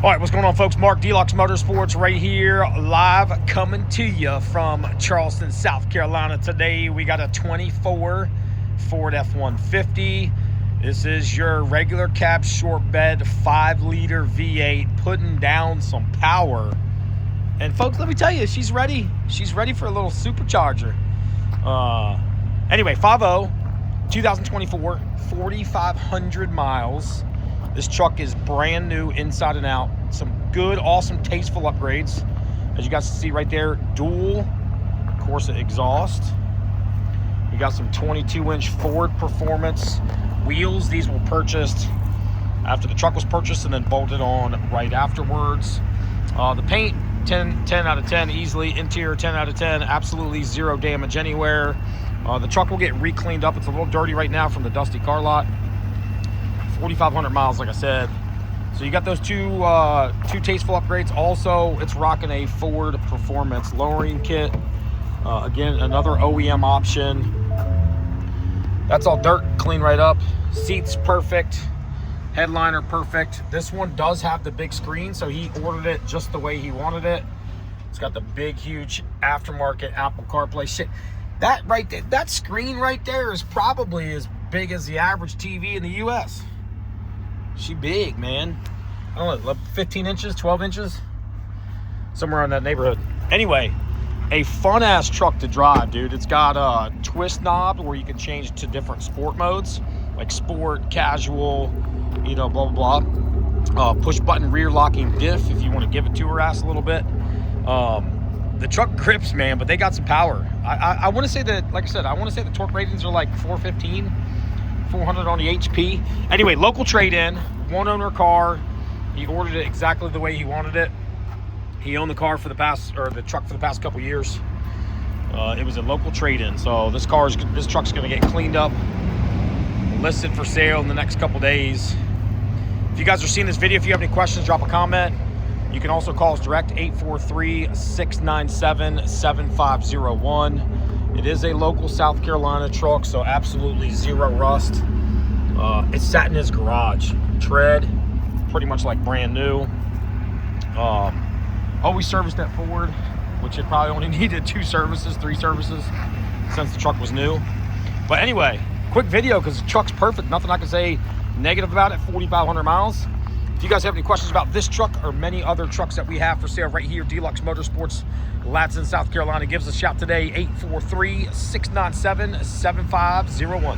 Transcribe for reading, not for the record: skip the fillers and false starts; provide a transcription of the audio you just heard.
All right, what's going on, folks? Mark, DLUX Motorsports, right here, live coming to you from Charleston, South Carolina. Today, we got a 24 Ford F150. This is your regular cab, short bed, 5-liter V8, putting down some power. And folks, let me tell you, she's ready. She's ready for a little supercharger. Anyway, 5.0, 2024, 4,500 miles. This truck is brand new inside and out. Some good, awesome, tasteful upgrades. As you guys can see right there, dual Corsa exhaust. We got some 22-inch Ford Performance wheels. These were purchased after the truck was purchased and then bolted on right afterwards. The paint, 10 out of 10 easily. Interior, 10 out of 10. Absolutely zero damage anywhere. The truck will get re-cleaned up. It's a little dirty right now from the dusty car lot. 4,500 miles, like I said. So you got those two tasteful upgrades. Also, it's rocking a Ford Performance lowering kit. Again, another OEM option. That's all dirt, clean right up. Seats perfect. Headliner perfect. This one does have the big screen, so he ordered it just the way he wanted it. It's got the big, huge aftermarket Apple CarPlay shit. That right there, that screen right there is probably as big as the average TV in the US. She big, man. I don't know, 15 inches, 12 inches? Somewhere in that neighborhood. Anyway, a fun-ass truck to drive, dude. It's got a twist knob where you can change to different sport modes, like sport, casual, you know, blah, blah, blah. Push-button rear locking diff if you want to give it to her ass a little bit. The truck grips, man, but they got some power. I want to say that, like I said, I want to say the torque ratings are like 415. 400 on the HP. Anyway, local trade-in, one owner car. He ordered it exactly the way he wanted it. He owned the car for the past, or the truck for the past couple years. It was a local trade-in. So this truck's gonna get cleaned up, listed for sale in the next couple days. If you guys are seeing this video, if you have any questions, drop a comment. You can also call us direct, 843-697-7501. It is a local South Carolina truck, so absolutely zero rust. It sat in his garage. Tread, pretty much like brand new. Always serviced at Ford, which it probably only needed 3 services since the truck was new. But anyway, quick video because the truck's perfect. Nothing I can say negative about it, 4,500 miles. If you guys have any questions about this truck or many other trucks that we have for sale right here, DLUX Motorsports, Latson, South Carolina, give us a shout today, 843-697-7501.